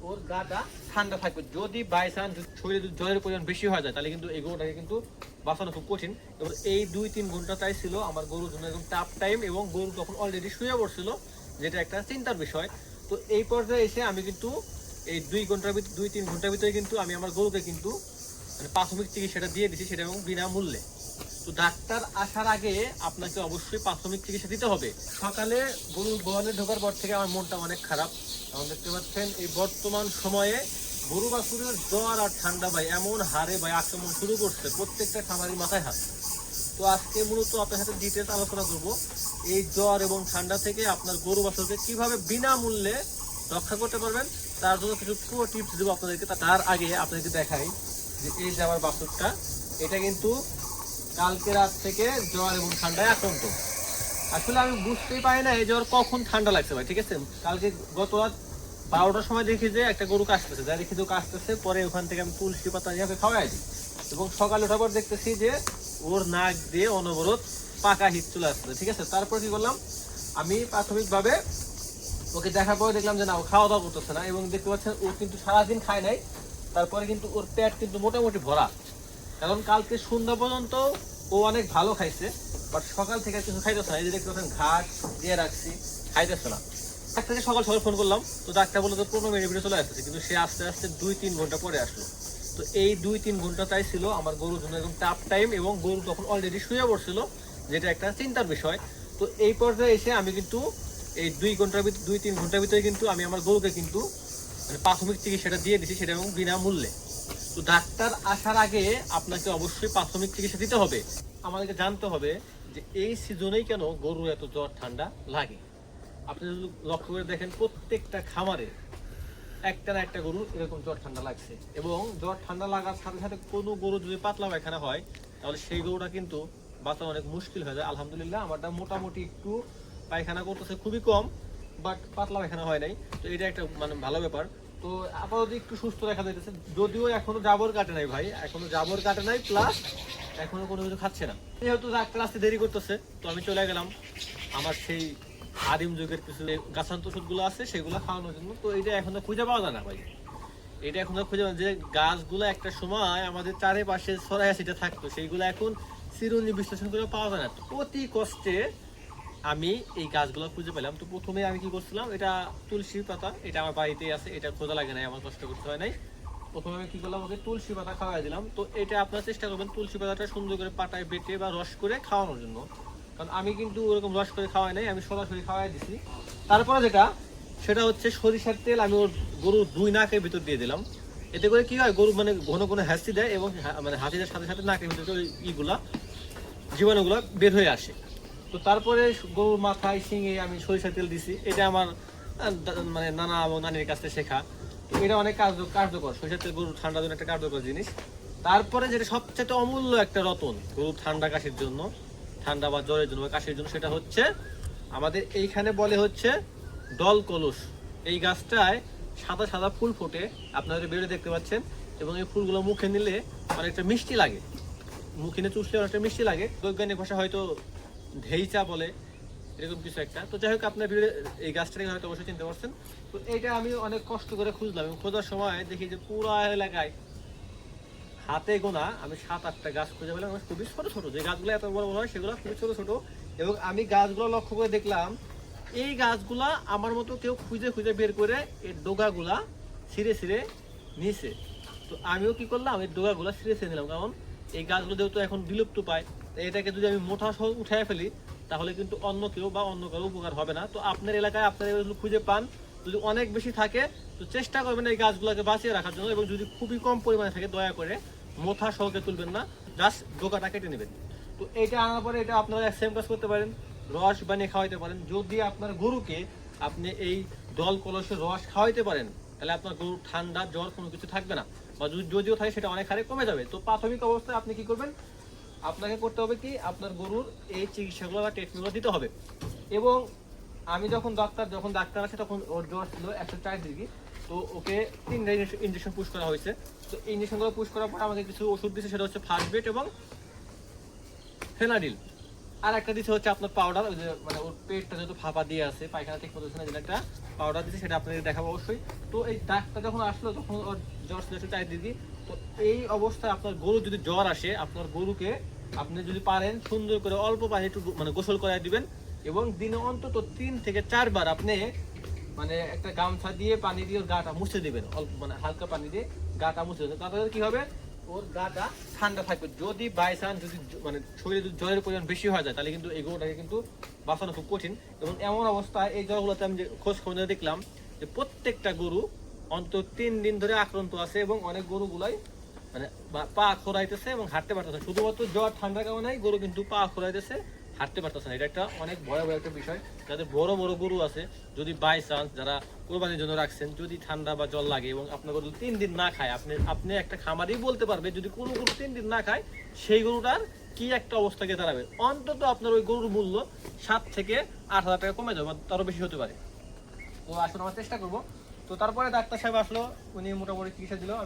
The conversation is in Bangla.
ওর গাটা ঠান্ডা থাকবে। যদি বাই চান্স শরীরে জ্বরের পরিমাণ বেশি হয়ে যায় তাহলে কিন্তু এই গরুটাকে কিন্তু বাঁচানো খুব কঠিন। এবার এই 2-3 ঘন্টাটাই ছিল আমার গরুর জন্য একদম টাফ টাইম, এবং গরু তখন অলরেডি শুয়ে পড়ছিল, যেটা একটা চিন্তার বিষয়। তো এই পর্যায়ে এসে আমি কিন্তু এই 2-3 ঘন্টার ভিতরে কিন্তু আমি আমার গরুকে কিন্তু মানে প্রাথমিক চিকিৎসাটা দিয়ে দিচ্ছি, সেটা এবং বিনামূল্যে। তো ডাক্তার আসার আগে আপনাকে অবশ্যই প্রাথমিক চিকিৎসা দিতে হবে। সকালে গরুর গোয়ালে ঢোকার পর থেকে আমার মনটা অনেক খারাপ, কারণ দেখতে পাচ্ছেন এই বর্তমান সময়ে গরু বাছুরের জ্বর আর ঠান্ডা ভাই এমন হারে ভাই আক্রমণ শুরু করছে, প্রত্যেকটা খামারি মাথায় হাত। তো আজকে মূলত আপনার সাথে ডিটেলস আলোচনা করবো এই জ্বর এবং ঠান্ডা থেকে আপনার গরু বাছুরকে কিভাবে বিনামূল্যে রক্ষা করতে পারবেন, তার জন্য কিছু প্রো টিপস দেবো আপনাদেরকে। তার আগে আপনাদেরকে দেখাই যে এই যে আমার বাছুরটা, এটা কিন্তু কালকে রাত থেকে জ্বর এবং ঠান্ডায় আক্রান্ত। আসলে আমি বুঝতেই পারি না এই জ্বর কখন ঠান্ডা লাগছে ভাই, ঠিক আছে। কালকে গত রাত 12টার সময় দেখি যে একটা গরু কাশতেছে, যা দেখি তো কাশতেছে, পরে ওখান থেকে আমি তুলসী পাতা নিয়ে খাওয়াই দিই, এবং সকালে ওঠার পর দেখতেছি যে ওর নাক দিয়ে অনবরত পাকা হিট চলে আসছে, ঠিক আছে। তারপর কি করলাম, আমি প্রাথমিকভাবে ওকে দেখার পরে দেখলাম যে না ও খাওয়া দাওয়া করতেছে না, এবং দেখতে পাচ্ছেন ও কিন্তু সারাদিন খায় নাই। তারপরে কিন্তু ওর পেট কিন্তু মোটামুটি ভরা, কারণ কালকে সন্ধ্যা পর্যন্ত ও অনেক ভালো খাইছে, বাট সকাল থেকে কিছু খাইতেছে না। এই যে দেখতে পাচ্ছেন ঘাট দিয়ে রাখছি, খাইতেছে না। ডাক্তারকে সকাল সকাল ফোন করলাম, তো ডাক্তার বললো তো 15 মিনিট ভিতরে চলে আসতেছে, কিন্তু সে আস্তে আস্তে 2-3 ঘন্টা পরে আসলো। তো এই 2-3 ঘন্টাটাই ছিল আমার গরুর জন্য একদম টাফ টাইম, এবং গরু তখন অলরেডি শুয়ে পড়ছিল, যেটা একটা চিন্তার বিষয়। তো এই পর্যায়ে এসে আমি কিন্তু এই 2-3 ঘন্টার ভিতরে কিন্তু আমি আমার গরুকে কিন্তু মানে প্রাথমিক চিকিৎসাটা দিয়ে দিচ্ছি, সেটা এবং বিনামূল্যে। তো ডাক্তার আসার আগে আপনাকে অবশ্যই প্রাথমিক চিকিৎসা দিতে হবে। আমাদেরকে জানতে হবে যে এই সিজনেই কেন গরুর এত জ্বর ঠান্ডা লাগে। আপনি যদি লক্ষ্য করে দেখেন প্রত্যেকটা খামারে একটা না একটা গরু এরকম জ্বর ঠান্ডা লাগছে, এবং জ্বর ঠান্ডা লাগার সাথে সাথে কোনো গরু যদি পাতলা পায়খানা হয় তাহলে সেই গরুটা কিন্তু বাঁচানো অনেক মুশকিল হয়ে যায়। আলহামদুলিল্লাহ আমারটা মোটামুটি একটু পায়খানা করতেছে, খুবই কম, বাট পাতলা পায়খানা হয় নাই, তো এটা একটা মানে ভালো ব্যাপার। তো আপাতত একটু সুস্থ দেখা যাইতেছে, যদিও এখনো জাবর কাটে নাই ভাই, এখনো জাবর কাটে নাই, প্লাস এখনো কোনো কিছু খাচ্ছে না। যেহেতু ডাক্তার আসতে দেরি করতেছে, তো আমি চলে গেলাম আমার সেই আদিম যুগের কিছু গাছান্ত ওষুধগুলো আছে সেগুলো খাওয়ানোর জন্য। তো এটা এখনো খুঁজে পাওয়া যায় না ভাই, এটা এখনো খুঁজে পাওয়া, যে গাছগুলো একটা সময় আমাদের চারিপাশে ছড়াই ছিটে থাকতো সেইগুলো এখন চিরুনি বিশ্লেষণ করে পাওয়া যায় না। তো অতি কষ্টে আমি এই গাছগুলো খুঁজে পেলাম। তো প্রথমে আমি কি করছিলাম, এটা তুলসী পাতা, এটা আমার বাড়িতেই আছে, এটা খোঁজা লাগে নাই, আমার কষ্ট করতে হয় নাই। প্রথমে আমি কি করলাম, ওকে তুলসী পাতা খাওয়াই দিলাম। তো এটা আপনারা চেষ্টা করবেন তুলসী পাতাটা সুন্দর করে পাটায় বেটে বা রস করে খাওয়ানোর জন্য, কারণ আমি কিন্তু ওরকম রস করে খাওয়াই নাই, আমি সরাসরি খাওয়াই দিছি। তারপরে যেটা সেটা হচ্ছে সরিষার তেল আমি ওর গরুর 2 নাকের ভিতর দিয়ে দিলাম। এতে করে কি হয়, গরু মানে ঘন ঘন হাসি দেয়, এবং মানে হাসি দেওয়ার সাথে সাথে নাকের ভিতরে ইগুলা জীবাণুগুলো বের হয়ে আসে। তো তারপরে গরুর মাথায় শিঙে আমি সরিষার তেল দিছি, এটা আমার মানে নানা এবং নানির কাছ থেকে শেখা। তো এটা অনেক কার্যকর, সরিষার তেল গরুর ঠান্ডার জন্য একটা কার্যকর জিনিস। তারপরে যেটা সবচেয়ে অমূল্য একটা রতন গরুর ঠান্ডা কাশির জন্য, ঠান্ডা বা জ্বরের জন্য বা কাশির জন্য, সেটা হচ্ছে আমাদের এইখানে বলে হচ্ছে ডল কলস। এই গাছটায় সাদা সাদা ফুল ফোটে, আপনারা বেরোয় দেখতে পাচ্ছেন, এবং এই ফুলগুলো মুখে নিলে অনেকটা মিষ্টি লাগে, মুখে নিয়ে চুষলে অনেকটা মিষ্টি লাগে। বৈজ্ঞানিক ভাষা হয়তো ধেইচা বলে, এরকম কিছু একটা। তো যাই হোক আপনার ভিডিও এই গাছটাকে হয়তো অবশ্যই চিনতে পারছেন। তো এইটা আমি অনেক কষ্ট করে খুঁজলাম, এবং খোঁজার সময় দেখি যে পুরো এলাকায় হাতে গোনা আমি 7-8টা গাছ খুঁজে পেলাম, খুবই ছোট ছোট। যে গাছগুলো এত বড় বড় হয় সেগুলো খুবই ছোট ছোট, এবং আমি গাছগুলো লক্ষ্য করে দেখলাম এই গাছগুলা আমার মতো কেউ খুঁজে খুঁজে বের করে এই ডোগাগুলা ছিঁড়ে ছিঁড়ে নিয়েছে। তো আমিও কি করলাম, এই ডোগাগুলা ছিঁড়ে ছিঁড়ে নিলাম, কারণ এই গাছগুলো যেহেতু এখন বিলুপ্ত পায়, এটাকে যদি আমি মোটা সহ উঠাই ফেলি তাহলে কিন্তু অন্য কেউ বা অন্য কারো উপকার হবে না। তো আপনার এলাকায় আপনারা এগুলো খুঁজে পান, যদি অনেক বেশি থাকে তো চেষ্টা করবেন এই গাছগুলোকে বাঁচিয়ে রাখার জন্য, এবং যদি খুবই কম পরিমাণে থাকে দয়া করে মোথা সহকে তুলবেন না, জাস্ট ডোকাটা কেটে নেবেন। তো এটা আনার পরে এটা আপনারা সেম কাজ করতে পারেন, রস বানিয়ে খাওয়াইতে পারেন। যদি আপনার গরুকে আপনি এই ডল কলসের রস খাওয়াইতে পারেন তাহলে আপনার গরুর ঠান্ডা জ্বর কোনো কিছু থাকবে না, বা যদিও থাকে সেটা অনেক হারে কমে যাবে। তো প্রাথমিক অবস্থায় আপনি কি করবেন, আপনাকে করতে হবে কি আপনার গরুর এই চিকিৎসাগুলো বা ট্রিটমেন্টগুলো দিতে হবে। এবং আমি যখন ডাক্তার আসে তখন ওর জ্বর ছিল 104 ডিগ্রি। তো ওকে 3টা ইঞ্জেকশন পুশ করা হয়েছে। তো এই ইঞ্জেকশনগুলো পুশ করার পর আমাকে কিছু ওষুধ দিয়েছে, সেটা হচ্ছে ফার্স্ট বেড এবং ফেনাডিল। আর একটা দিচ্ছে হচ্ছে আপনার পাউডার, ওই যে মানে ওর পেটটা যেহেতু ফাঁপা দিয়ে আছে, পায়খানা ঠিক মতো হচ্ছে না, যেটা একটা পাউডার দিচ্ছে সেটা আপনাদের দেখাবো অবশ্যই। তো এই দাগটা যখন আসলো তখন ওর জ্বর ছিল চারিদিকে। তো এই অবস্থায় আপনার গরু যদি জ্বর আসে, আপনার গরুকে আপনি যদি পারেন সুন্দর করে অল্প পানি একটু মানে গোসল করায় দিবেন, এবং দিনে অন্তত 3 থেকে 4 বার আপনি মানে একটা গামছা দিয়ে পানি দিয়ে ওর গাটা মুছে দিবেন, অল্প মানে হালকা পানি দিয়ে গাটা মুছে দেবেন। তাহলে কি হবে, ওর গাটা ঠান্ডা থাকবে। যদি বাই চান্স যদি মানে শরীরে যদি জ্বরের পরিমাণ বেশি হয়ে যায় তাহলে কিন্তু এই গরুটাকে কিন্তু বাঁচানো খুব কঠিন। এবং এমন অবস্থায় এই জ্বরগুলোতে আমি যে খোঁজ খবর নিয়ে দেখলাম যে প্রত্যেকটা গরু অন্তত 3 দিন ধরে আক্রান্ত আছে, এবং অনেক গরুগুলাই মানে পা খোরাইতেছে এবং হাঁটতে পারতেছে না। শুধুমাত্র জ্বর ঠান্ডার কারণে গরু কিন্তু পা খোরাইতেছে, হাঁটতে পারতেছে না। এটা একটা অনেক ভয়াবহ একটা বিষয়। যাদের বড় বড় গরু আছে, যদি বাই চান্স যারা কোরবানির জন্য রাখছেন, যদি ঠান্ডা বা জল লাগে এবং আপনার গরু 3 দিন না খায়, আপনি একটা খামারই বলতে পারবে যদি কোনো গরু 3 দিন না খায় সেই গরুটার কি একটা অবস্থাকে দাঁড়াবে। অন্তত আপনার ওই গরুর মূল্য 7 থেকে 8 হাজার টাকা কমে যাবে, তারও বেশি হতে পারে। তো আসলে আমরা চেষ্টা করবো। তো তারপরে ডাক্তার সাহেব আসলো, উনি মোটামুটি চিকিৎসা দিল। আমি